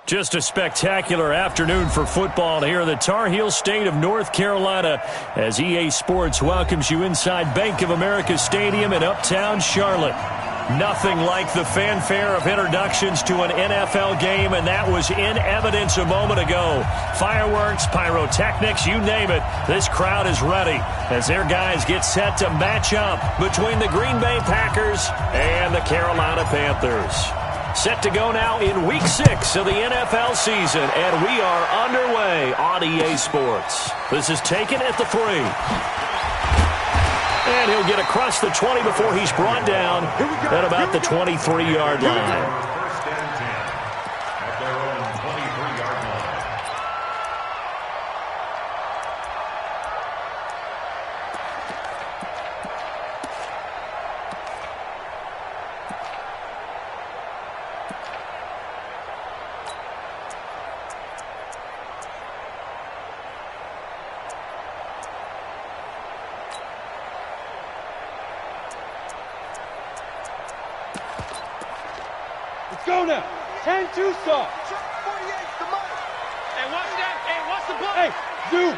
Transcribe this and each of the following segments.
Just a spectacular afternoon for football here in the Tar Heel state of North Carolina as EA Sports welcomes you inside Bank of America Stadium in uptown Charlotte. Nothing like the fanfare of introductions to an NFL game, and that was in evidence a moment ago. Fireworks, pyrotechnics, you name it. This crowd is ready as their guys get set to match up between the Green Bay Packers and the Carolina Panthers. Set to go now in Week 6 of the NFL season, and we are underway on EA Sports. This is taken at the 3. And he'll get across the 20 before he's brought down at about the 23-yard line. First and 10 at their own 23-yard line. Go now. 10-2 stop. 48's the money. Hey, watch that. Hey, watch the play. Hey, zoom.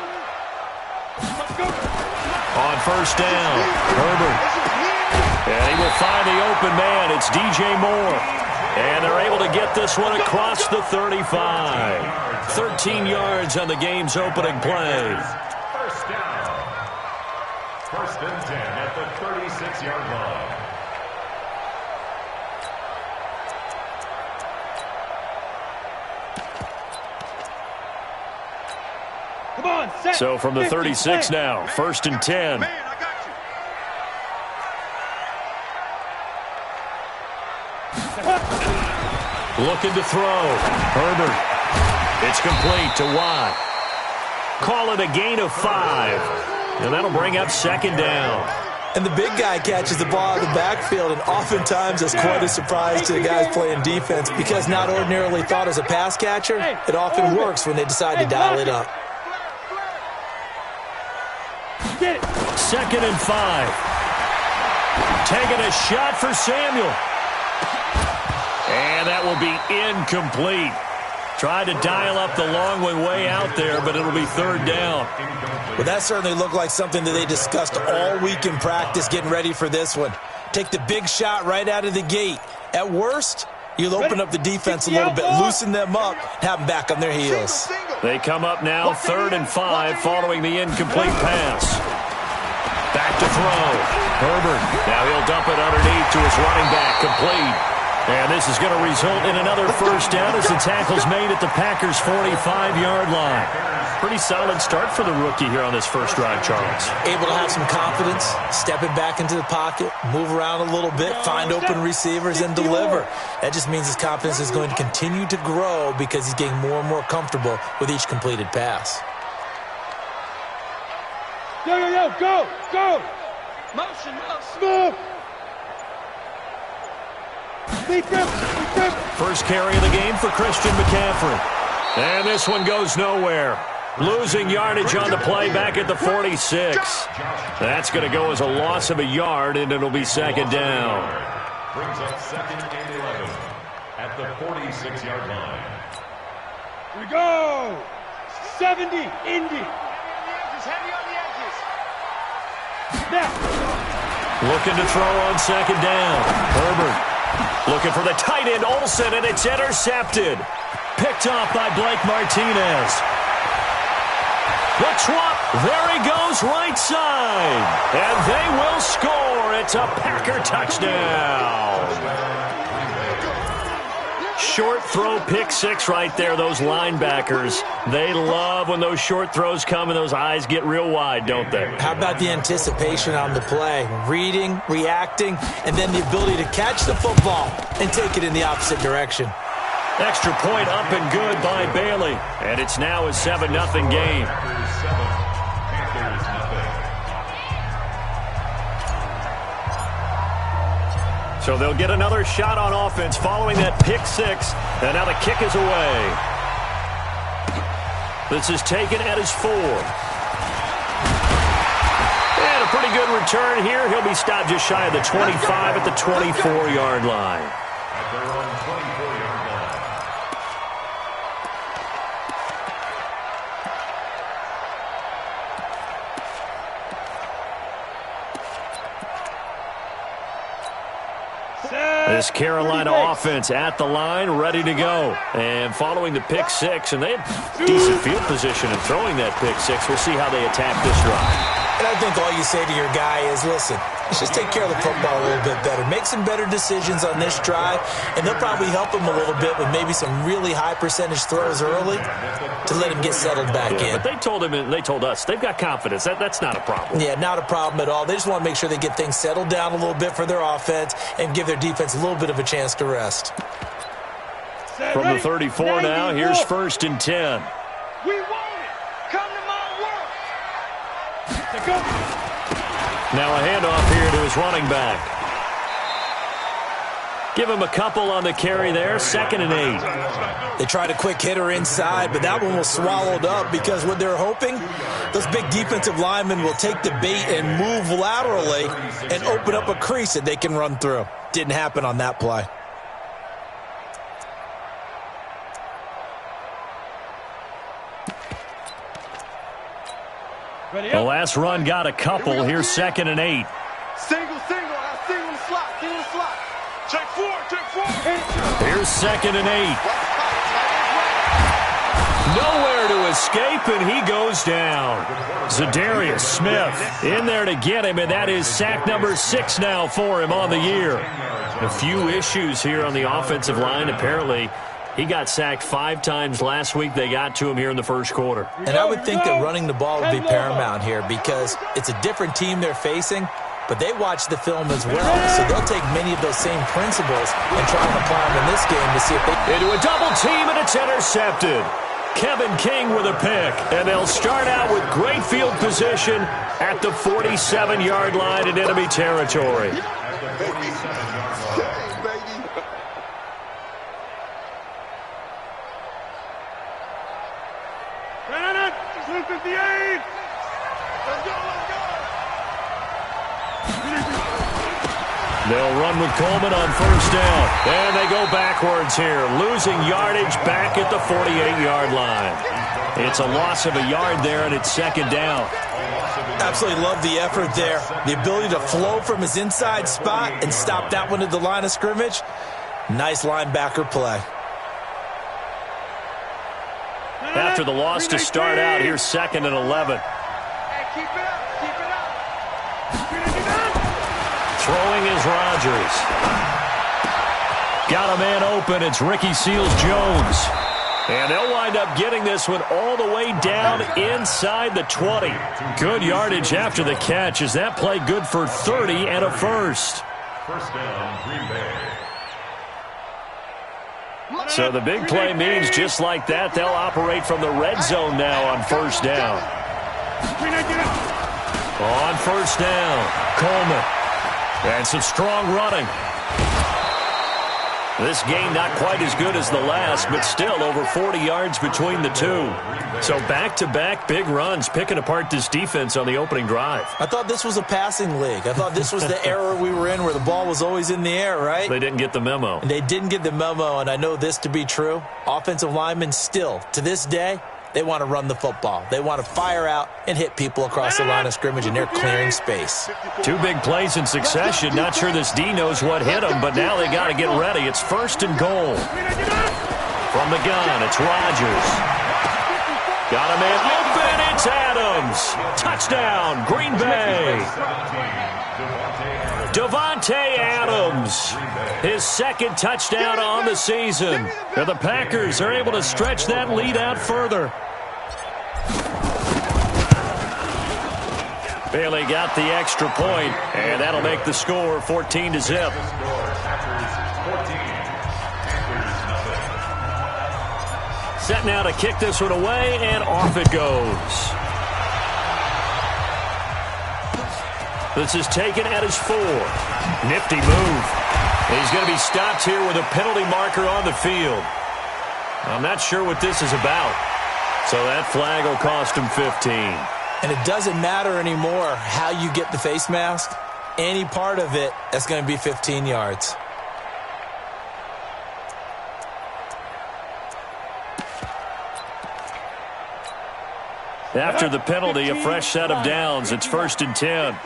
Let's go. On first down, Herbert. And he will find the open man. It's DJ Moore. And they're able to get this one across the 35. 13 yards on the game's opening play. First down. First and 10 at the 36-yard line. So from the 36 now, first and 10. Man, I got you. Looking to throw. Herbert. It's complete to Watt. Call it a gain of 5. And that'll bring up second down. And the big guy catches the ball out of the backfield, and oftentimes that's quite a surprise to the guys playing defense because not ordinarily thought as a pass catcher, it often works when they decide to dial it up. Second and 5. Taking a shot for Samuel. And that will be incomplete. Tried to dial up the long way out there, but it'll be third down. Well, that certainly looked like something that they discussed all week in practice getting ready for this one. Take the big shot right out of the gate. At worst, you'll open up the defense a little bit, loosen them up, have them back on their heels. They come up now third and 5 following the incomplete pass. Back to throw. Herbert. Now he'll dump it underneath to his running back. Complete. And this is going to result in another first down as the tackle's made at the Packers' 45-yard line. Pretty solid start for the rookie here on this first drive, Charles. Able to have some confidence, stepping back into the pocket, move around a little bit, find open receivers, and deliver. That just means his confidence is going to continue to grow because he's getting more and more comfortable with each completed pass. Yo, go, go. Motion. Move. First carry of the game for Christian McCaffrey. And this one goes nowhere. Losing yardage on the play back at the 46. That's going to go as a loss of a yard, and it'll be second down. Brings up second and 11 at the 46-yard line. We go. 70, Indy. Heavy on the edges. Now. Looking to throw on second down. Herbert. Looking for the tight end, Olsen, and it's intercepted. Picked off by Blake Martinez. The trot, there he goes, right side. And they will score. It's a Packer touchdown. Short throw, pick 6 right there, those linebackers. They love when those short throws come and those eyes get real wide, don't they? How about the anticipation on the play? Reading, reacting, and then the ability to catch the football and take it in the opposite direction. Extra point up and good by Bailey. And it's now a 7-0 game. Packers 7, Panthers nothing. So they'll get another shot on offense following that pick 6. And now the kick is away. This is taken at his 4. And a pretty good return here. He'll be stopped just shy of the 25 at the 24-yard line. At their own 24-yard line. This Carolina offense at the line, ready to go. And following the pick six, and they had decent field position in throwing that pick six. We'll see how they attack this drive. And I think all you say to your guy is, listen, let's just take care of the football a little bit better. Make some better decisions on this drive, and they'll probably help him a little bit with maybe some really high percentage throws early to let him get settled back in. But they told him, and they told us, they've got confidence. That's not a problem. Yeah, not a problem at all. They just want to make sure they get things settled down a little bit for their offense and give their defense a little bit of a chance to rest. From the 34 now, here's 1st and 10. We want it. Come to my world. Now a handoff here to his running back. Give him a couple on the carry there, 2nd and 8. They tried a quick hitter inside, but that one was swallowed up because what they're hoping, those big defensive linemen will take the bait and move laterally and open up a crease that they can run through. Didn't happen on that play. The last run got a couple. Here's 2nd and 8. Single. I single the slot. Single the slot. Check 4. Here's 2nd and 8. Nowhere to escape, and he goes down. Zadarius Smith in there to get him, and that is sack number 6 now for him on the year. A few issues here on the offensive line. Apparently, he got sacked 5 times last week. They got to him here in the first quarter. And I would think that running the ball would be paramount here because it's a different team they're facing, but they watch the film as well. So they'll take many of those same principles and try and apply them in this game to see if they... Into a double team, and it's intercepted. Kevin King with a pick, and they'll start out with great field position at the 47-yard line in enemy territory. They'll run with Coleman on 1st down. And they go backwards here, losing yardage back at the 48-yard line. It's a loss of a yard there, and it's 2nd down. Absolutely love the effort there. The ability to flow from his inside spot and stop that one at the line of scrimmage. Nice linebacker play. After the loss to start out, here's 2nd and 11. Hey, keep it up. Throwing is Rodgers. Got a man open. It's Ricky Seals-Jones. And they'll wind up getting this one all the way down inside the 20. Good yardage after the catch. Is that play good for 30 and a first? First down, Green Bay. So the big play means just like that, they'll operate from the red zone now on 1st down. On 1st down, Coleman. And some strong running. This game not quite as good as the last, but still over 40 yards between the two. So back-to-back big runs, picking apart this defense on the opening drive. I thought this was a passing league. I thought this was the era we were in where the ball was always in the air, right? They didn't get the memo. They didn't get the memo, and I know this to be true. Offensive linemen still, to this day, they want to run the football. They want to fire out and hit people across the line of scrimmage, and they're clearing space. 2 big plays in succession. Not sure this D knows what hit them, but now they got to get ready. It's 1st and goal. From the gun, it's Rodgers. Got a man open. It's Adams. Touchdown, Green Bay. Davante Adams, his 2nd touchdown on the season. And the Packers are able to stretch that lead out further. Bailey got the extra point, and that'll make the score 14-0. Set now to kick this one away, and off it goes. This is taken at his 4. Nifty move. He's going to be stopped here with a penalty marker on the field. I'm not sure what this is about. So that flag will cost him 15. And it doesn't matter anymore how you get the face mask. Any part of it, that's going to be 15 yards. After the penalty, a fresh set of downs. It's 1st and 10.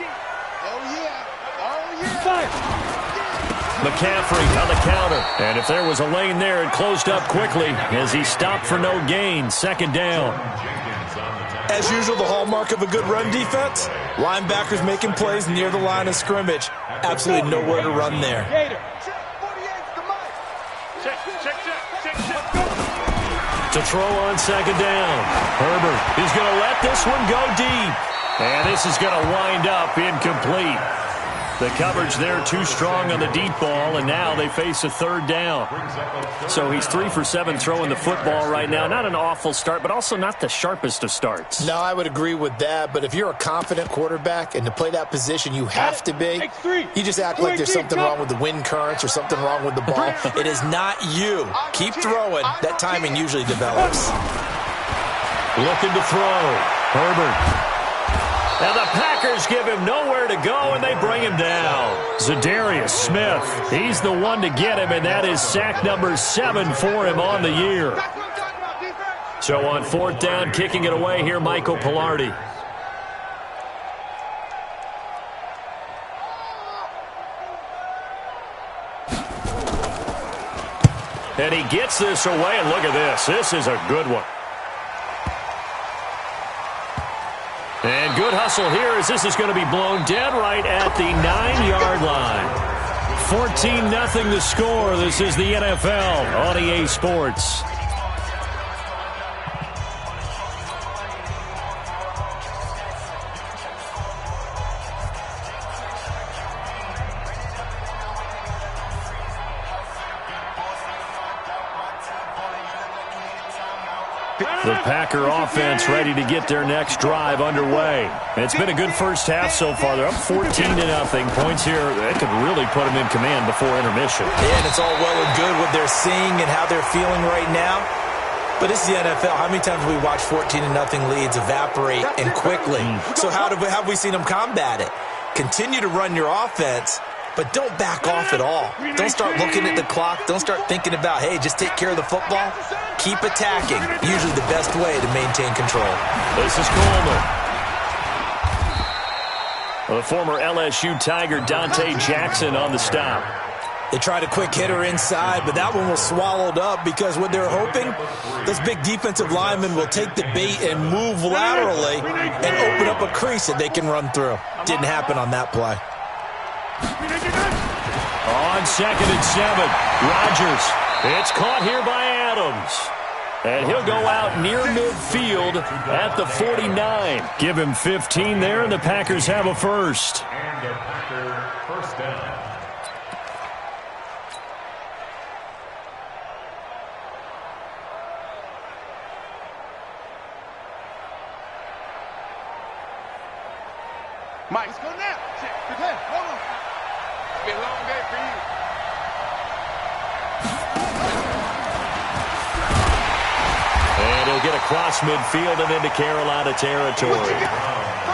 McCaffrey on the counter. And if there was a lane there, it closed up quickly as he stopped for no gain. Second down. As usual, the hallmark of a good run defense, linebackers making plays near the line of scrimmage. Absolutely nowhere to run there. To throw on second down. Herbert is going to let this one go deep. And this is going to wind up incomplete. The coverage there too strong on the deep ball, and now they face a third down. So he's 3 for 7 throwing the football right now. Not an awful start, but also not the sharpest of starts. No, I would agree with that, but if you're a confident quarterback and to play that position you have to be, you just act like there's something wrong with the wind currents or something wrong with the ball. It is not you. Keep throwing. That timing usually develops. Looking to throw. Herbert. Now the Packers give him nowhere to go, and they bring him down. Zadarius Smith, he's the one to get him, and that is sack number 7 for him on the year. So on fourth down, kicking it away here, Michael Pilardi. And he gets this away, and look at this. This is a good one. And good hustle here as this is going to be blown dead right at the 9-yard line. 14-0 the score. This is the NFL on EA Sports. The Packer offense ready to get their next drive underway. And it's been a good first half so far. They're up 14-0. Points here that could really put them in command before intermission. And it's all well and good what they're seeing and how they're feeling right now. But it's the NFL. How many times have we watched 14-0 leads evaporate and quickly? So how have we seen them combat it? Continue to run your offense, but don't back off at all. Don't start looking at the clock. Don't start thinking about, hey, just take care of the football. Keep attacking. Usually the best way to maintain control. This is Coleman. The former LSU Tiger Dante Jackson on the stop. They tried a quick hitter inside, but that one was swallowed up because what they're hoping, this big defensive lineman will take the bait and move laterally and open up a crease that they can run through. Didn't happen on that play. On 2nd and 7, Rodgers. It's caught here by Adams. And he'll go out near midfield at the 49. Give him 15 there, and the Packers have a first. And a Packer first down. Mike, let's go now. Prepare. Hold on. It's been a long day for you. And he'll get across midfield and into Carolina territory.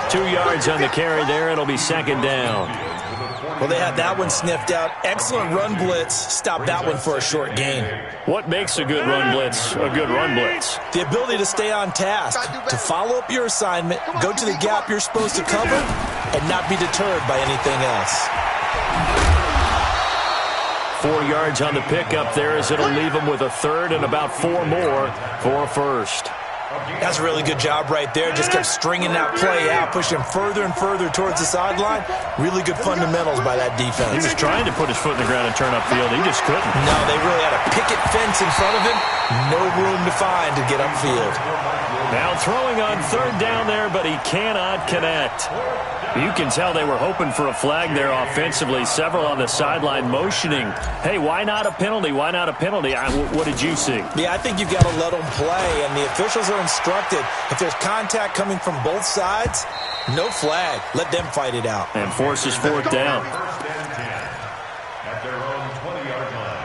2 yards on the carry there. It'll be second down. Well, they had that one sniffed out. Excellent run blitz. Stop that one for a short gain. What makes a good run blitz a good run blitz? The ability to stay on task, to follow up your assignment, go to the gap you're supposed to cover, and not be deterred by anything else. 4 yards on the pickup there as it'll leave them with a third and about 4 more for a first. That's a really good job right there. Just kept stringing that play out, pushing further and further towards the sideline. Really good fundamentals by that defense. He was trying to put his foot in the ground and turn upfield. He just couldn't. No, they really had a picket fence in front of him. No room to find to get upfield. Now throwing on third down there, but he cannot connect. You can tell they were hoping for a flag there offensively. Several on the sideline motioning. Hey, why not a penalty? Why not a penalty? What did you see? Yeah, I think you've got to let them play, and the officials are instructed. If there's contact coming from both sides, no flag. Let them fight it out. And forces fourth down. First and 10 at their own 20-yard line.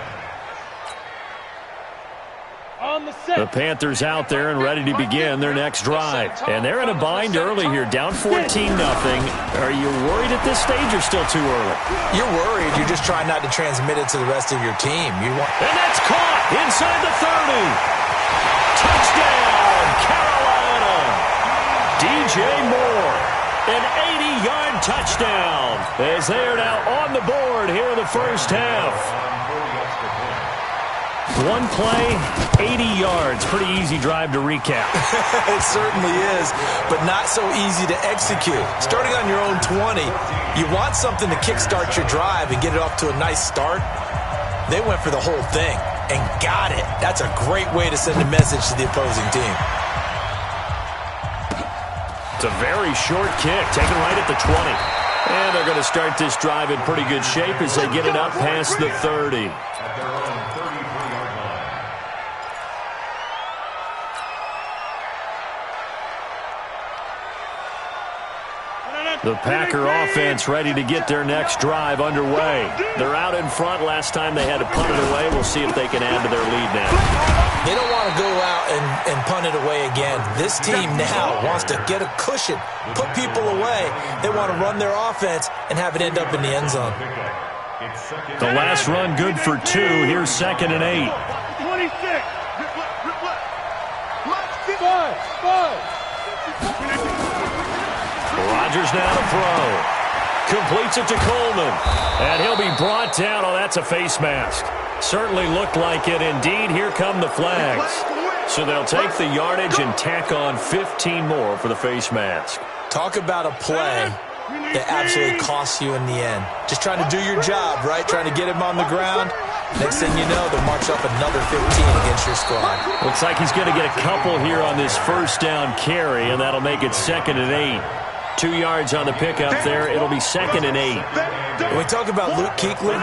The Panthers out there and ready to begin their next drive. And they're in a bind early here, down 14-0. Are you worried at this stage or still too early? You're worried. You're just trying not to transmit it to the rest of your team. And that's caught inside the 30. Touchdown, Carolina. DJ Moore. An 80-yard touchdown as they are now on the board here in the first half. One play, 80 yards. Pretty easy drive to recap. It certainly is, but not so easy to execute. Starting on your own 20, you want something to kickstart your drive and get it off to a nice start. They went for the whole thing and got it. That's a great way to send a message to the opposing team. It's a very short kick, taken right at the 20. And they're going to start this drive in pretty good shape as they get it up past the 30. At their own 33-yard line. The Packer offense ready to get their next drive underway. They're out in front. Last time they had to punt it away. We'll see if they can add to their lead now. They don't want to go out and punt it away again. This team now wants to get a cushion, put people away. They want to run their offense and have it end up in the end zone. The last run good for 2. Here's 2nd and 8. 26. Rodgers now to throw. Completes it to Coleman. And he'll be brought down. Oh, that's a face mask. Certainly looked like it. Indeed, here come the flags. So they'll take the yardage and tack on 15 more for the face mask. Talk about a play that absolutely costs you in the end. Just trying to do your job, right? Trying to get him on the ground. Next thing you know, they'll march up another 15 against your squad. Looks like he's going to get a couple here on this first down carry, and that'll make it 2nd and 8. 2 yards on the pickup there. It'll be 2nd and 8. When we talk about Luke Kuechly,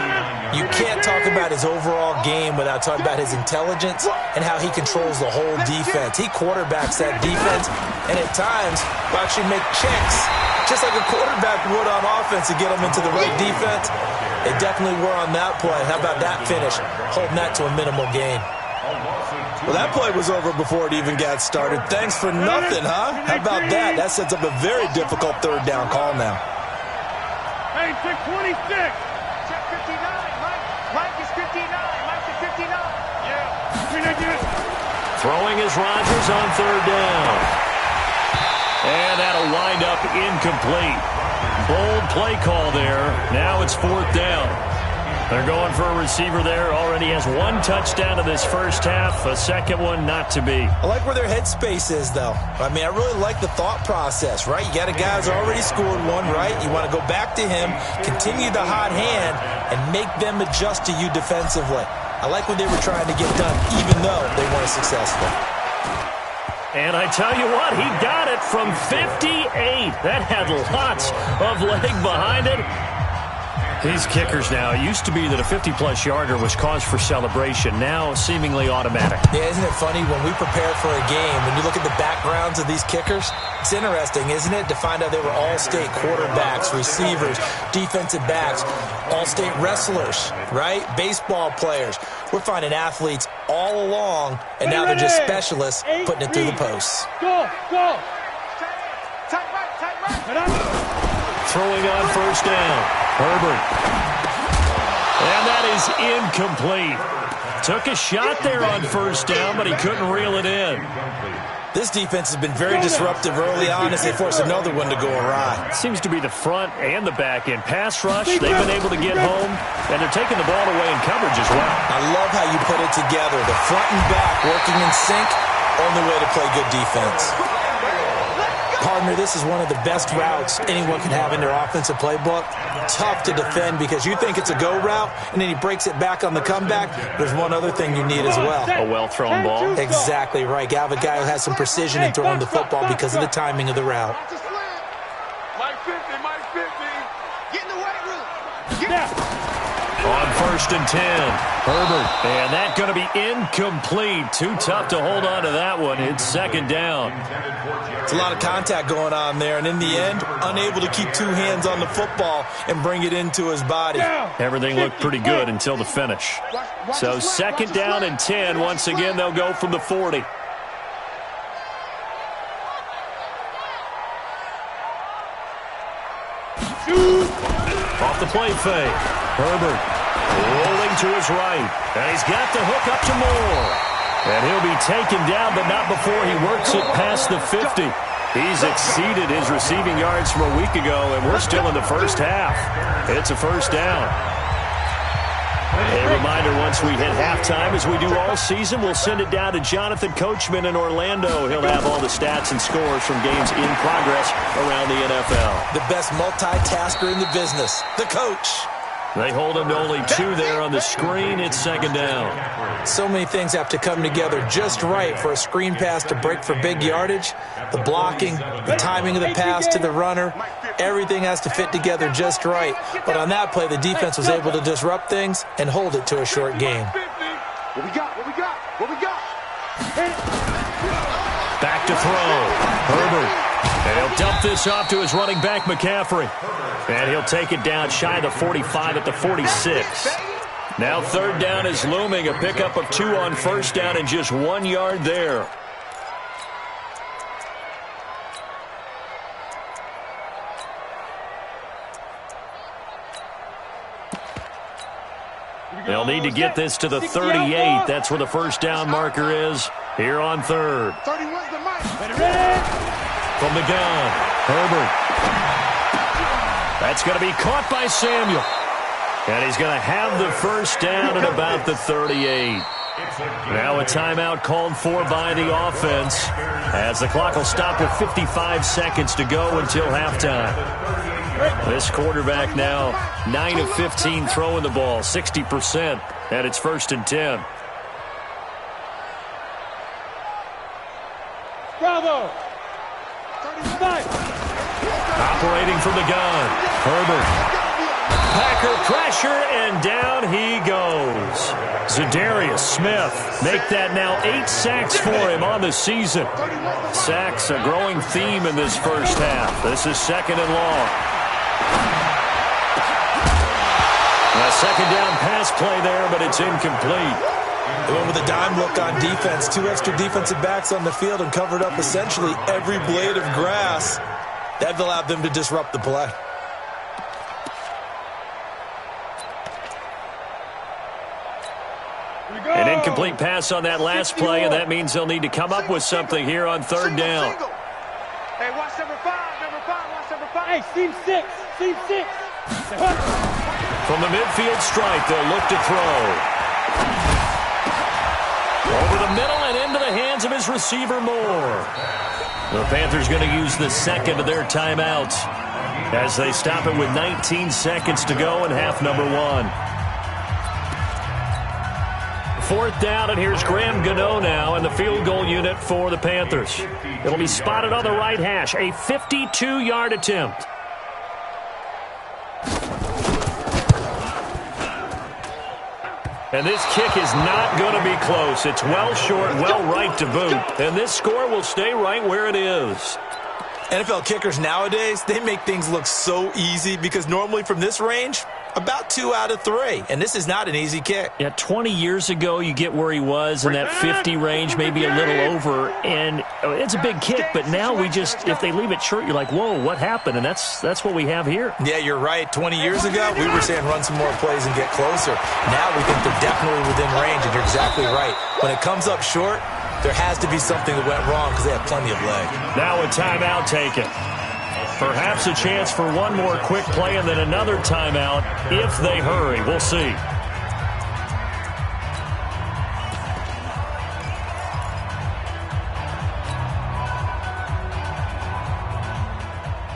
you can't talk about his overall game without talking about his intelligence and how he controls the whole defense. He quarterbacks that defense, and at times will actually make checks, just like a quarterback would on offense to get them into the right defense. They definitely were on that play. How about that finish? Holding that to a minimal gain. Well, that play was over before it even got started. Thanks for nothing, huh? How about that? That sets up a very difficult 3rd down call now. Hey, 626. Check 59. Mike is 59. Mike is 59. Yeah. Throwing is Rodgers on 3rd down. And that'll wind up incomplete. Bold play call there. Now it's 4th down. They're going for a receiver there. Already has 1 touchdown in this first half. A second one not to be. I like where their headspace is, though. I mean, I really like the thought process, right? You got a guy who's already scored one, right? You want to go back to him, continue the hot hand, and make them adjust to you defensively. I like what they were trying to get done, even though they weren't successful. And I tell you what, he got it from 58. That had lots of leg behind it. These kickers now, it used to be that a 50-plus yarder was cause for celebration. Now, seemingly automatic. Yeah, isn't it funny? When we prepare for a game, when you look at the backgrounds of these kickers, it's interesting, isn't it, to find out they were all-state quarterbacks, receivers, defensive backs, all-state wrestlers, right? Baseball players. We're finding athletes all along, and now they're just specialists putting it through the posts. Go. Tight right. Throwing on 1st down. Herbert. And that is incomplete. Took a shot there on 1st down, but he couldn't reel it in. This defense has been very disruptive early on as they force another one to go awry. Seems to be the front and the back end. Pass rush, they've been able to get home, and they're taking the ball away in coverage as well. I love how you put it together. The front and back working in sync, only way to play good defense. Partner, this is one of the best routes anyone can have in their offensive playbook. Tough to defend because you think it's a go route, and then he breaks it back on the comeback. There's one other thing you need as well. A well-thrown ball. Exactly right. You have a guy who has some precision in throwing the football because of the timing of the route. Mike 50. Get in the weight room. On 1st and 10, Herbert. And that's going to be incomplete. Too tough to hold on to that one. It's 2nd down. It's a lot of contact going on there, and in the end, unable to keep 2 hands on the football and bring it into his body. Everything looked pretty good until the finish. So 2nd down and 10. Once again, they'll go from the 40. Off the play fake. Herbert rolling to his right. And he's got the hook up to Moore. And he'll be taken down, but not before he works it past the 50. He's exceeded his receiving yards from a week ago, and we're still in the first half. It's a first down. A reminder, once we hit halftime, as we do all season, we'll send it down to Jonathan Coachman in Orlando. He'll have all the stats and scores from games in progress around the NFL. The best multitasker in the business, the coach. They hold him to only 2 there on the screen. It's second down. So many things have to come together just right for a screen pass to break for big yardage. The blocking, the timing of the pass to the runner, everything has to fit together just right. But on that play, the defense was able to disrupt things and hold it to a short game. What we got? What we got? What we got? Back to throw. Herbert. And he'll dump this off to his running back, McCaffrey. And he'll take it down shy of the 45 at the 46. Now third down is looming. A pickup of 2 on first down and just 1 yard there. They'll need to get this to the 38. That's where the first down marker is here on third. 31's the mic. From the gun, Herbert. That's going to be caught by Samuel. And he's going to have the first down at about the 38. Now a timeout called for by the offense, as the clock will stop with 55 seconds to go until halftime. This quarterback now 9 of 15 throwing the ball, 60%, and it's 1st and 10. Bravo! Operating from the gun, Herbert. Packer pressure, and down he goes. Za'Darius Smith make that now 8 sacks for him on the season. Sacks a growing theme in this first half. This is 2nd and long. A second down pass play there, but it's incomplete. They went with a dime look on defense. 2 extra defensive backs on the field and covered up essentially every blade of grass. That allowed them to disrupt the play. An incomplete pass on that last play, and that means they'll need to come up with something here on third down. Hey, watch number 5, watch number 5. Hey, seam 6, seam 6. From the midfield stripe, they'll look to throw. Over the middle and into the hands of his receiver, Moore. The Panthers going to use the second of their timeouts as they stop it with 19 seconds to go in half number 1. 4th down, and here's Graham Gano now in the field goal unit for the Panthers. It'll be spotted on the right hash, a 52-yard attempt. And this kick is not going to be close. It's well short, well right to boot. And this score will stay right where it is. NFL kickers nowadays, they make things look so easy because normally from this range, about 2 out of 3. And this is not an easy kick. Yeah, 20 years ago, you get where he was in that 50 range, maybe a little over. And it's a big kick, but now we just, if they leave it short, you're like, whoa, what happened? And that's what we have here. Yeah, you're right. 20 years ago, we were saying run some more plays and get closer. Now we think they're definitely within range, and you're exactly right. When it comes up short, there has to be something that went wrong because they have plenty of leg. Now a timeout taken. Perhaps a chance for one more quick play and then another timeout if they hurry. We'll see.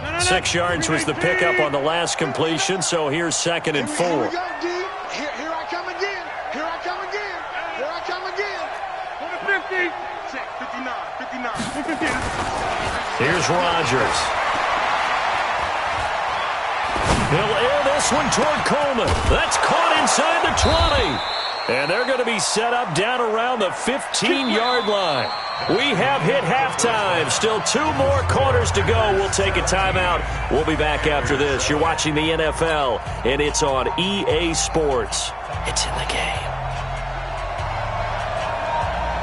No. 6 yards was the pickup on the last completion, so here's 2nd and 4. Here we go, D. Here I come again. Here I come again. Here I come again. 50. Check, 59. Here's Rodgers. He'll air this one toward Coleman. That's caught inside the 20. And they're going to be set up down around the 15-yard line. We have hit halftime. Still 2 more quarters to go. We'll take a timeout. We'll be back after this. You're watching the NFL, and it's on EA Sports. It's in the game.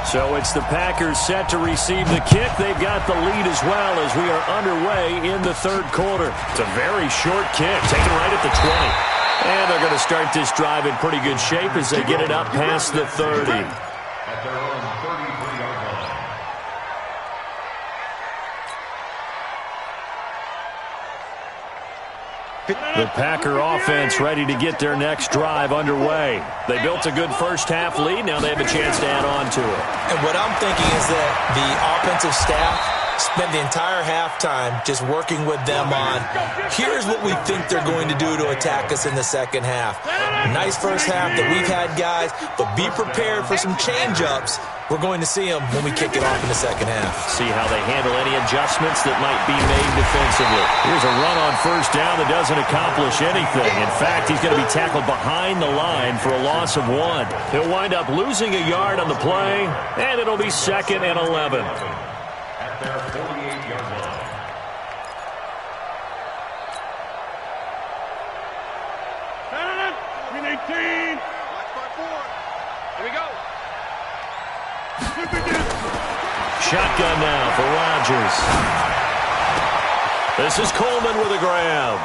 So it's the Packers set to receive the kick. They've got the lead as well as we are underway in the third quarter. It's a very short kick, taken right at the 20. And they're going to start this drive in pretty good shape as they get it up past the 30. The Packer offense ready to get their next drive underway. They built a good first-half lead. Now they have a chance to add on to it. And what I'm thinking is that the offensive staff spent the entire halftime just working with them on, here's what we think they're going to do to attack us in the second half. Nice first half that we've had, guys, but be prepared for some change-ups. We're going to see them when we kick it off in the second half. See how they handle any adjustments that might be made defensively. Here's a run on first down that doesn't accomplish anything. In fact, he's going to be tackled behind the line for a loss of 1. He'll wind up losing a yard on the play, and it'll be 2nd and 11. At their 48-yard line. Green 18. Watch by 4. Here we go. Shotgun now for Rodgers. This is Coleman with a grab.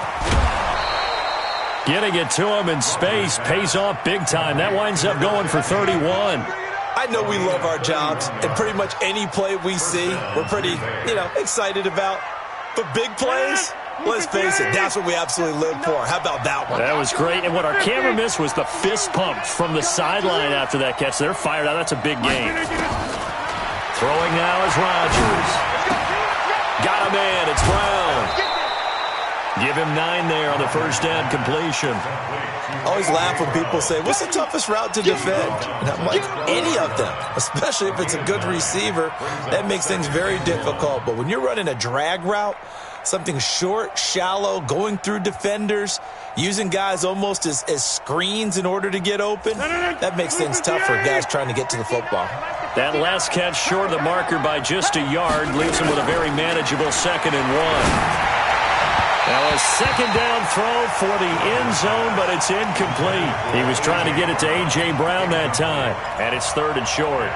Getting it to him in space pays off big time. That winds up going for 31. I know we love our jobs, and pretty much any play we see, we're pretty, excited about. But big plays, let's face it, that's what we absolutely live for. How about that one? That was great. And what our camera missed was the fist pump from the sideline after that catch. They're fired out. That's a big game. Throwing now is Rodgers. Got a man. It's Brown. Give him 9 there on the first down completion. I always laugh when people say, what's the toughest route to defend? And I'm like, any of them, especially if it's a good receiver. That makes things very difficult. But when you're running a drag route, something short, shallow, going through defenders, using guys almost as screens in order to get open, that makes things tough for guys trying to get to the football. That last catch short of the marker by just a yard leaves him with a very manageable 2nd and 1. Now a second down throw for the end zone, but it's incomplete. He was trying to get it to A.J. Brown that time, and it's 3rd and short.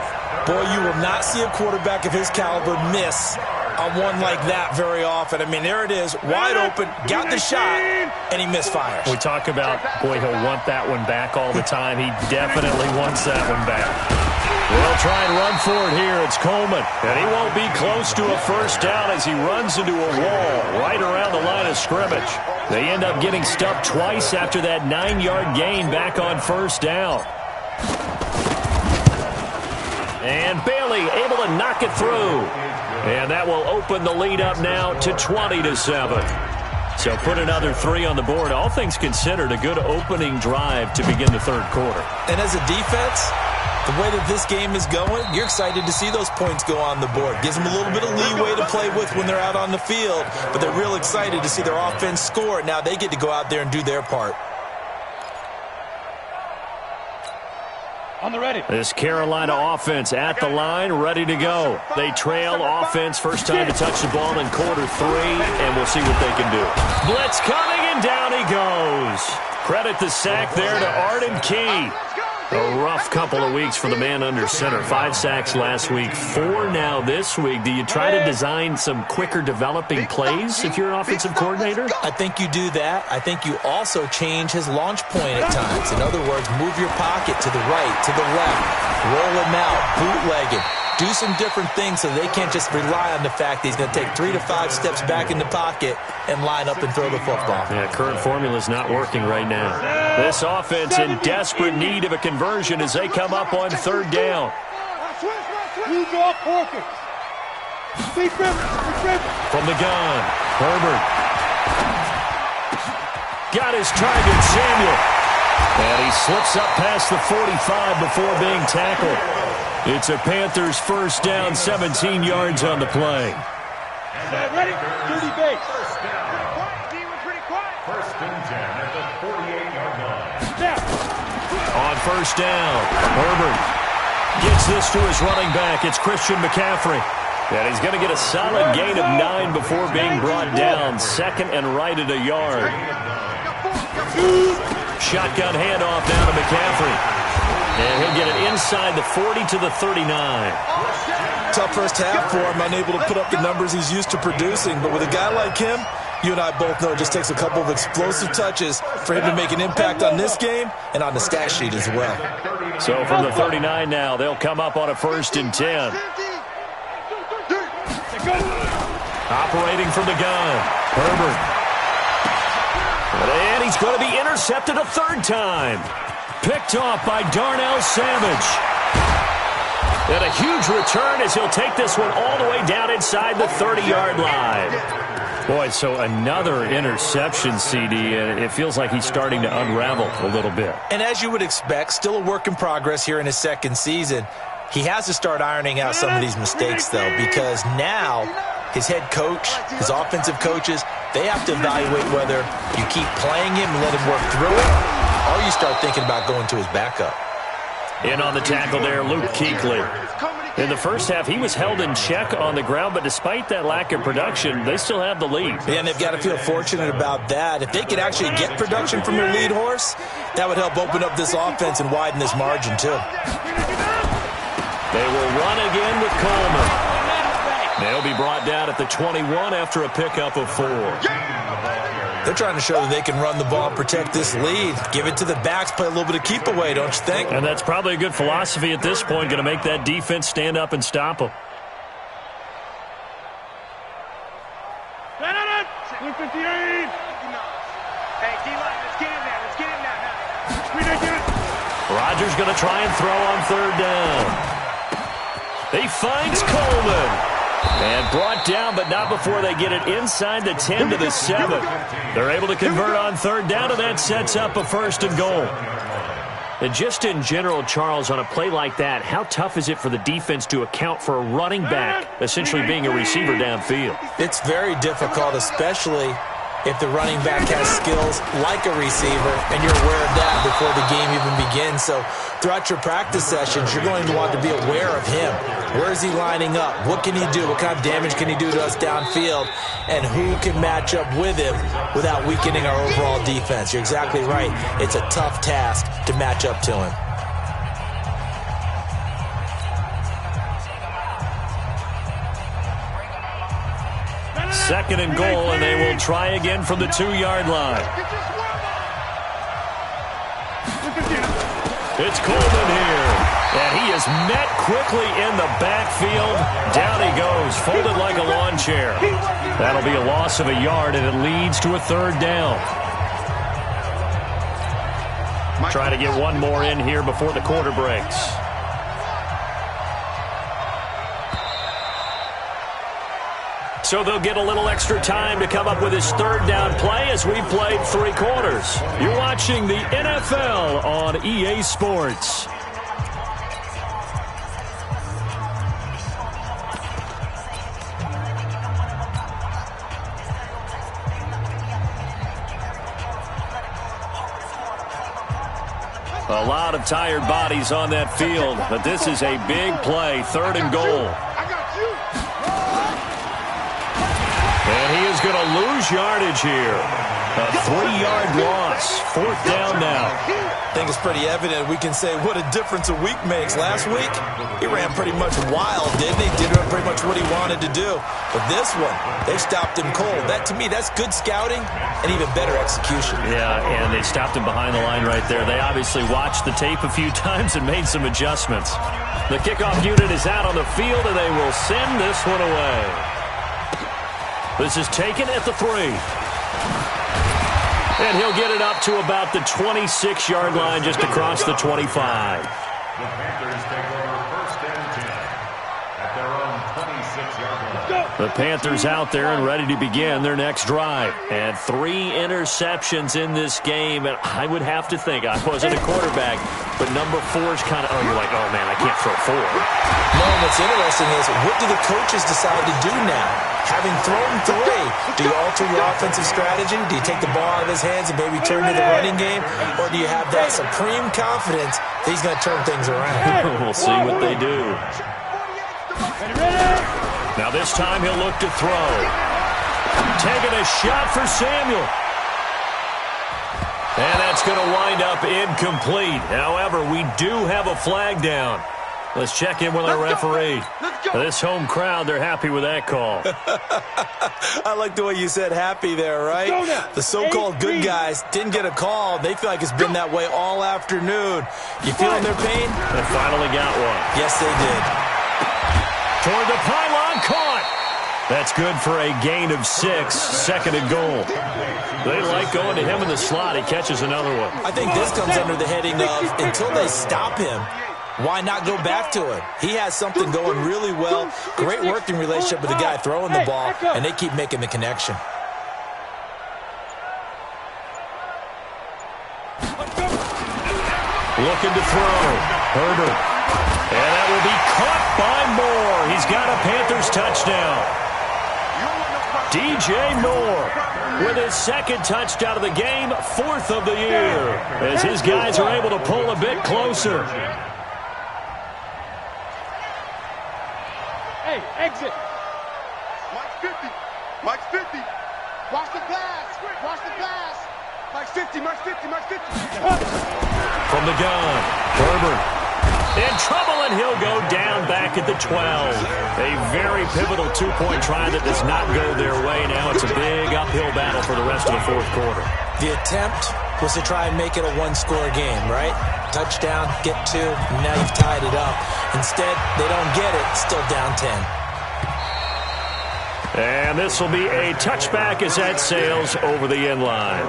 Boy, you will not see a quarterback of his caliber miss on one like that very often. I mean, there it is, wide open, got the shot, and he misfires. We talk about, boy, he'll want that one back all the time. He definitely wants that one back. They'll try and run for it here. It's Coleman. And he won't be close to a first down as he runs into a wall right around the line of scrimmage. They end up getting stuffed twice after that 9-yard gain back on first down. And Bailey able to knock it through. And that will open the lead up now to 20-7. So put another 3 on the board. All things considered, a good opening drive to begin the third quarter. And as a defense, the way that this game is going, you're excited to see those points go on the board. Gives them a little bit of leeway to play with when they're out on the field, but they're real excited to see their offense score. Now they get to go out there and do their part. On the ready. This Carolina offense at the line, ready to go. They trail offense, first time to touch the ball in quarter 3, and we'll see what they can do. Blitz coming, and down he goes. Credit the sack there to Arden Key. A rough couple of weeks for the man under center. 5 sacks last week, 4 now this week. Do you try to design some quicker developing plays if you're an offensive coordinator? I think you do that. I think you also change his launch point at times. In other words, move your pocket to the right, to the left, roll him out, bootleg it. Do some different things so they can't just rely on the fact that he's going to take 3 to 5 steps back in the pocket and line up and throw the football. Yeah, current formula is not working right now. This offense in desperate need of a conversion as they come up on third down. From the gun, Herbert. Got his target, Samuel. And he slips up past the 45 before being tackled. It's a Panthers first down, 17 yards on the play. Ready? 30 base. First and 10 at the 48-yard line. Snap. On first down, Herbert gets this to his running back. It's Christian McCaffrey. And he's going to get a solid gain of 9 before being brought down. Second and right at a yard. Shotgun handoff now to McCaffrey. And he'll get it inside the 40 to the 39. Tough first half for him, unable to put up the numbers he's used to producing. But with a guy like him, you and I both know it just takes a couple of explosive touches for him to make an impact on this game and on the stat sheet as well. So from the 39 now, they'll come up on a 1st and 10. Operating from the gun, Herbert. And he's going to be intercepted a third time. Picked off by Darnell Savage. And a huge return as he'll take this one all the way down inside the 30-yard line. Boy, so another interception, CD, and it feels like he's starting to unravel a little bit. And as you would expect, still a work in progress here in his second season. He has to start ironing out some of these mistakes, though, because now his head coach, his offensive coaches, they have to evaluate whether you keep playing him and let him work through it, or you start thinking about going to his backup. In on the tackle there, Luke Kuechly. In the first half, he was held in check on the ground, but despite that lack of production, they still have the lead. Yeah, and they've got to feel fortunate about that. If they could actually get production from their lead horse, that would help open up this offense and widen this margin, too. They will run again with Coleman. They'll be brought down at the 21 after a pickup of 4. They're trying to show that they can run the ball and protect this lead. Give it to the backs, play a little bit of keep away, don't you think? And that's probably a good philosophy at this point, going to make that defense stand up and stop them. 158. Hey, D-line, let's get in there. Let's get in there. Rodgers going to try and throw on third down. He finds Coleman. And brought down, but not before they get it inside the 10 to the 7. They're able to convert on third down, and that sets up a 1st and goal. And just in general, Charles, on a play like that, how tough is it for the defense to account for a running back essentially being a receiver downfield? It's very difficult, especially if the running back has skills like a receiver, and you're aware of that before the game even begins. So throughout your practice sessions, you're going to want to be aware of him. Where is he lining up? What can he do? What kind of damage can he do to us downfield? And who can match up with him without weakening our overall defense? You're exactly right. It's a tough task to match up to him. Second and goal, and they will try again from the 2-yard line. It's Coleman here, and he is met quickly in the backfield. Down he goes, folded like a lawn chair. That'll be a loss of a yard, and it leads to a 3rd down. Try to get one more in here before the quarter breaks. So they'll get a little extra time to come up with his 3rd down play as we played 3 quarters. You're watching the NFL on EA Sports. A lot of tired bodies on that field, but this is a big play, 3rd and goal. And he is going to lose yardage here. A 3-yard loss. 4th down now. I think it's pretty evident. We can say what a difference a week makes. Last week, he ran pretty much wild, didn't he? Did pretty much what he wanted to do. But this one, they stopped him cold. That, to me, that's good scouting and even better execution. Yeah, and they stopped him behind the line right there. They obviously watched the tape a few times and made some adjustments. The kickoff unit is out on the field, and they will send this one away. This is taken at the 3. And he'll get it up to about the 26-yard line, just across the 25. The Panthers take over 1st and 10 at their own 26-yard line. The Panthers out there and ready to begin their next drive. And 3 interceptions in this game. And I would have to think, I wasn't a quarterback, but number 4 is kind of, you're like, oh, man, I can't throw 4. No, what's interesting is, what do the coaches decide to do now? Having thrown 3, do you alter your offensive strategy? Do you take the ball out of his hands and maybe turn to the running game? Or do you have that supreme confidence that he's going to turn things around? We'll see what they do. Now this time he'll look to throw. Taking a shot for Samuel. And that's going to wind up incomplete. However, we do have a flag down. Let's check in with our referee. This home crowd, they're happy with that call. I like the way you said happy there, right? The so-called good guys didn't get a call. They feel like it's been that way all afternoon. You feeling their pain? They finally got one. Yes, they did. Toward the pylon, caught. That's good for a gain of 6, second and goal. They like going to him in the slot. He catches another one. I think this comes under the heading of until they stop him, why not go back to it? He has something going really well. Great working relationship with the guy throwing the ball, and they keep making the connection. Looking to throw. Herbert. And that will be caught by Moore. He's got a Panthers touchdown. DJ Moore with his second touchdown of the game, 4th of the year, as his guys are able to pull a bit closer. Hey, exit. Mike's 50. Mike's 50. Watch the pass. Watch the pass. Mike's 50. Mike's 50. Mike's 50. From the gun, Herbert. In trouble, and he'll go down back at the 12. A very pivotal two-point try that does not go their way. Now it's a big uphill battle for the rest of the fourth quarter. The attempt was to try and make it a one-score game, right? Touchdown, get 2, and now you've tied it up. Instead, they don't get it, still down 10. And this will be a touchback as that sails over the end line.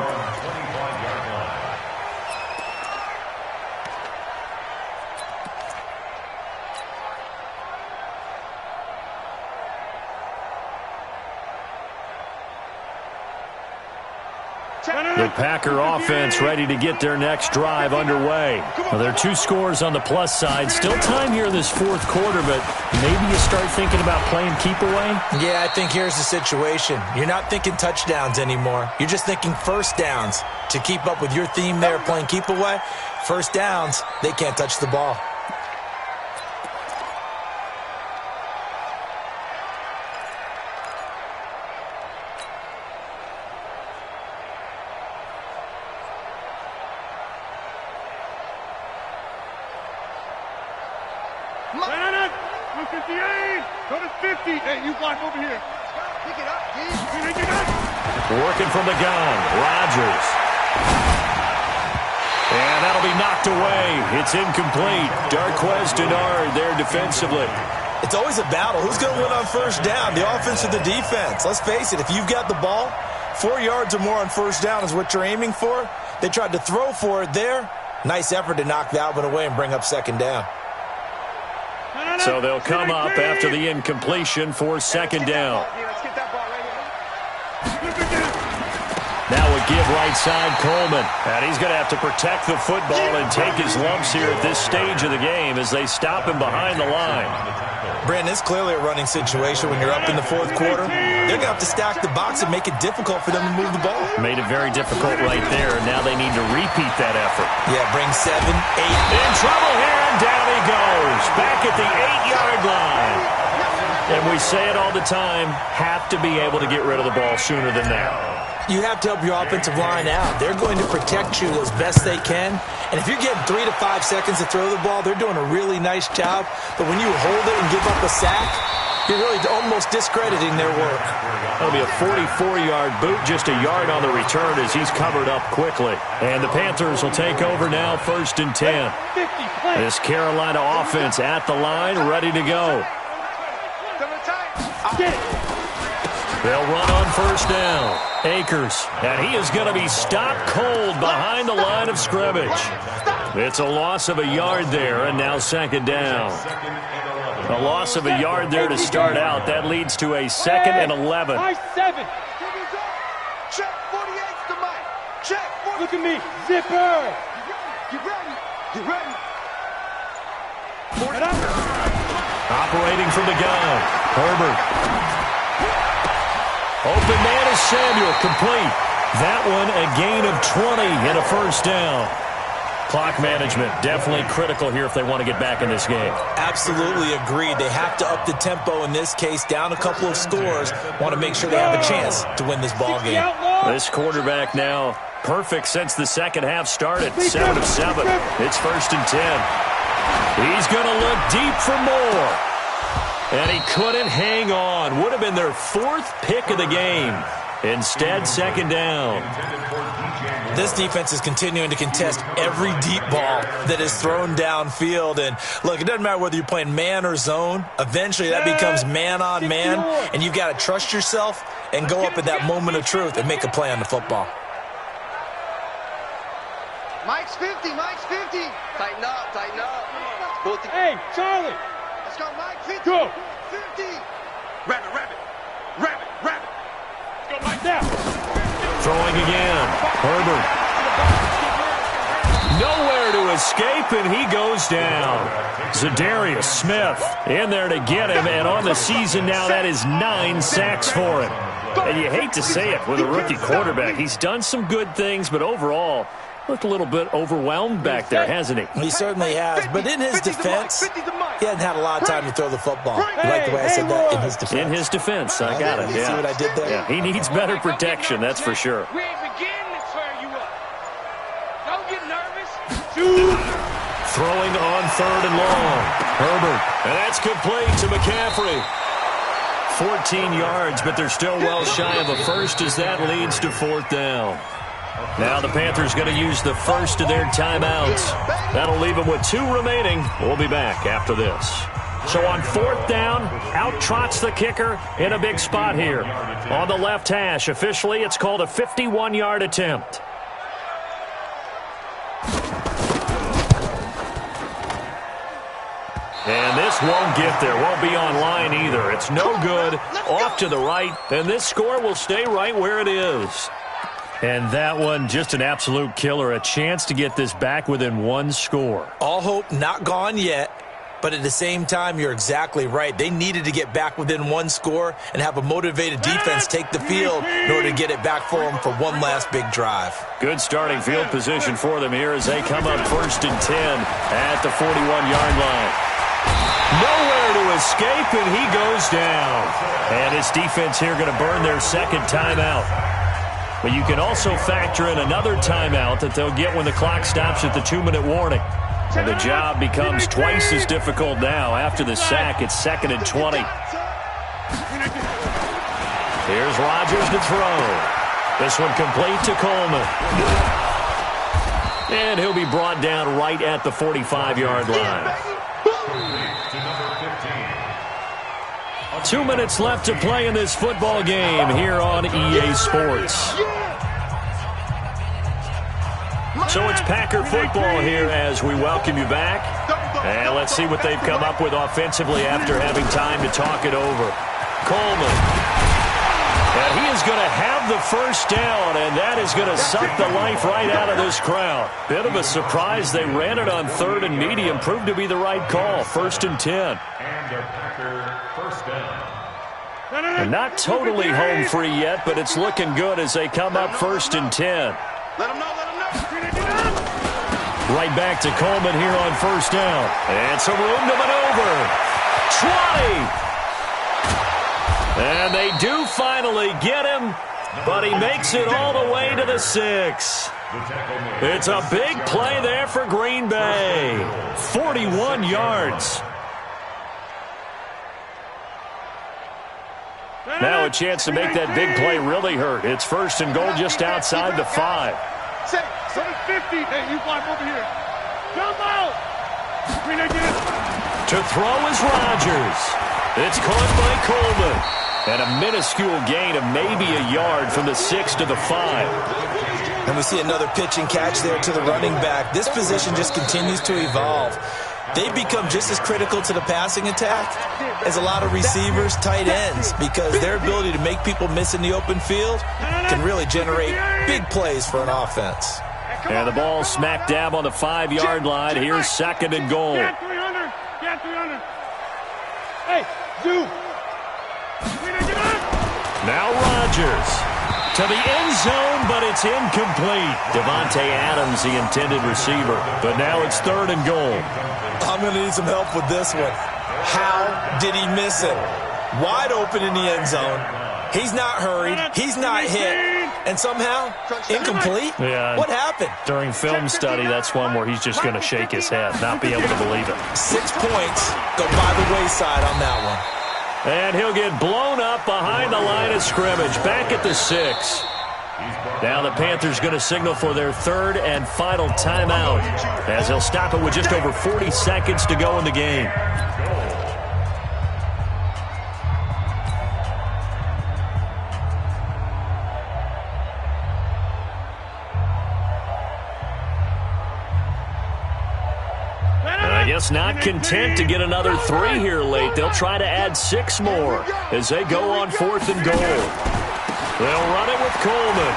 The Packer offense ready to get their next drive underway. Well, there are 2 scores on the plus side. Still time here in this fourth quarter, but maybe you start thinking about playing keep away? Yeah, I think here's the situation. You're not thinking touchdowns anymore. You're just thinking first downs. To keep up with your theme there, playing keep away, first downs, they can't touch the ball. Working from the gun, Rodgers. And that'll be knocked away. It's incomplete. Darquez Denard there defensively. It's always a battle. Who's going to win on first down, the offense or the defense? Let's face it, if you've got the ball, 4 yards or more on first down is what you're aiming for. They tried to throw for it there. Nice effort to knock that one away and bring up second down. So they'll come up after the incompletion for second down. Now a give right side, Coleman. And he's going to have to protect the football and take his lumps here at this stage of the game as they stop him behind the line. Brandon, it's clearly a running situation when you're up in the fourth quarter. They're going to have to stack the box and make it difficult for them to move the ball. Made it very difficult right there. Now they need to repeat that effort. Yeah, bring 7, 8. In trouble here, and down he goes. Back at the 8-yard line. And we say it all the time, have to be able to get rid of the ball sooner than that. You have to help your offensive line out. They're going to protect you as best they can. And if you're getting 3 to 5 seconds to throw the ball, they're doing a really nice job. But when you hold it and give up a sack, you're really almost discrediting their work. That'll be a 44-yard boot, just a yard on the return as he's covered up quickly. And the Panthers will take over now, 1st and 10. This Carolina offense at the line, ready to go. They'll run on first down. Akers, and he is going to be stopped cold behind the line of scrimmage. It's a loss of a yard there, and now second down. A loss of a yard there to start out. That leads to a 2nd and 11. I-7. Check 48's the mic. Check 48. Look at me. Zipper. You ready? You ready? Operating from the gun. Herbert. Open man is Samuel, complete. That one a gain of 20 and a first down. Clock management definitely critical here if they want to get back in this game. Absolutely agreed. They have to up the tempo in this case, down a couple of scores. Want to make sure they have a chance to win this ball game. This quarterback now perfect since the second half started. 7 of 7. It's 1st and 10. He's going to look deep for more. And he couldn't hang on. Would have been their 4th pick of the game. Instead, second down. This defense is continuing to contest every deep ball that is thrown downfield. And, look, it doesn't matter whether you're playing man or zone. Eventually, that becomes man on man, and you've got to trust yourself and go up at that moment of truth and make a play on the football. Mike's 50, Mike's 50. Tighten up, tighten up. Hey, Charlie. Let's go, Mike, 50. Go. 50. Rabbit, rabbit. Rabbit, rabbit. Let's go, Mike, now. Throwing again. Herbert. Nowhere to escape, and he goes down. Zadarius Smith in there to get him, and on the season now, that is 9 sacks for him. And you hate to say it with a rookie quarterback. He's done some good things, but overall, looked a little bit overwhelmed back there, hasn't he? He certainly has, but in his defense, he hasn't had a lot of time to throw the football. You like the way I said that? In his defense. In his defense, I got it, yeah. See what I did there? Yeah, he needs better protection, that's for sure. We ain't beginning to turn you up. Don't get nervous. Throwing on 3rd and long. Herbert, and that's complete to McCaffrey. 14 yards, but they're still well shy of a first as that leads to 4th down. Now the Panthers going to use the first of their timeouts. That'll leave them with 2 remaining. We'll be back after this. So on 4th down, out trots the kicker in a big spot here. On the left hash, officially it's called a 51-yard attempt. And this won't get there, won't be on line either. It's no good, off to the right, and this score will stay right where it is. And that one, just an absolute killer, a chance to get this back within 1 score. All hope not gone yet, but at the same time, you're exactly right. They needed to get back within 1 score and have a motivated defense take the field in order to get it back for them for one last big drive. Good starting field position for them here as they come up 1st and 10 at the 41-yard line. Nowhere to escape, and he goes down. And his defense here going to burn their 2nd timeout. But you can also factor in another timeout that they'll get when the clock stops at the 2-minute warning. And the job becomes twice as difficult now. After the sack, it's 2nd and 20. Here's Rodgers to throw. This one complete to Coleman. And he'll be brought down right at the 45-yard line. 2 minutes left to play in this football game here on EA Sports. So it's Packer football here as we welcome you back. And let's see what they've come up with offensively after having time to talk it over. Coleman. And he is going to have the first down, and that is going to suck the life right out of this crowd. Bit of a surprise. They ran it on 3rd and medium. Proved to be the right call. 1st and 10. And a Packer first down. And not totally home free yet, but it's looking good as they come up 1st and 10. Let him know, let him know. Right back to Coleman here on 1st down. And some room to maneuver. 20. And they do finally get him, but he makes it all the way to the 6. It's a big play there for Green Bay. 41 yards. Now a chance to make that big play really hurt. It's 1st and goal just outside the 5. 750. Hey, you block over here. Jump out. To throw is Rodgers. It's caught by Coleman. And a minuscule gain of maybe a yard from the 6 to the 5. And we see another pitch and catch there to the running back. This position just continues to evolve. They've become just as critical to the passing attack as a lot of receivers, tight ends, because their ability to make people miss in the open field can really generate big plays for an offense. And the ball smack dab on the 5-yard line. Here's 2nd and goal. Get 300. Get 300. Hey, Zoo. Now Rodgers to the end zone, but it's incomplete. Devontae Adams, the intended receiver. But now it's 3rd and goal. I'm going to need some help with this one. How did he miss it? Wide open in the end zone. He's not hurried. He's not hit. And somehow, incomplete? Yeah. What happened? During film study, that's one where he's just going to shake his head, not be able to believe it. 6 points go by the wayside on that one. And he'll get blown up up behind the line of scrimmage, back at the 6. Now the Panthers going to signal for their third and final timeout, as they'll stop it with just over 40 seconds to go in the game. I guess not content to get another 3 here late. They'll try to add 6 more as they go on 4th and goal. They'll run it with Coleman.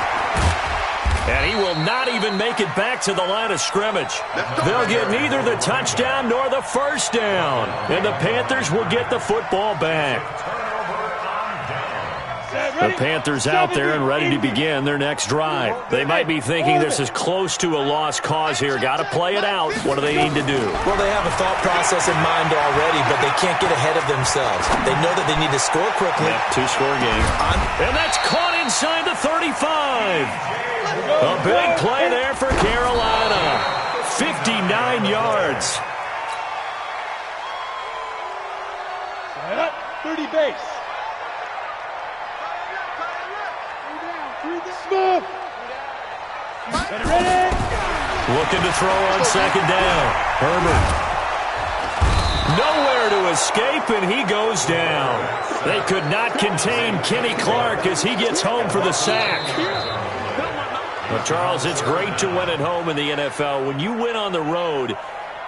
And he will not even make it back to the line of scrimmage. They'll get neither the touchdown nor the first down. And the Panthers will get the football back. The Panthers out there and ready to begin their next drive. They might be thinking this is close to a lost cause here. Got to play it out. What do they need to do? Well, they have a thought process in mind already, but they can't get ahead of themselves. They know that they need to score quickly. Yep, 2-score game. And that's caught inside the 35. A big play there for Carolina. 59 yards. 30 base. Looking to throw on second down. Herbert. Nowhere to escape, and he goes down. They could not contain Kenny Clark as he gets home for the sack. Well, Charles, it's great to win at home in the NFL. When you win on the road,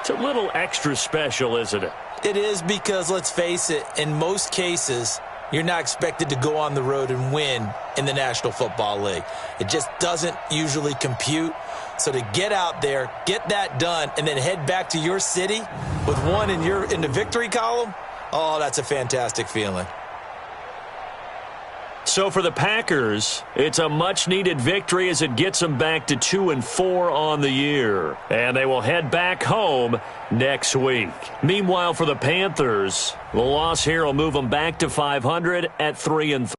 it's a little extra special, isn't it? It is, because, let's face it, in most cases, you're not expected to go on the road and win in the National Football League. It just doesn't usually compute. So to get out there, get that done, and then head back to your city with one in the victory column, oh, that's a fantastic feeling. So for the Packers, it's a much-needed victory as it gets them back to 2-4 on the year. And they will head back home next week. Meanwhile, for the Panthers, the loss here will move them back to 500 at 3-3.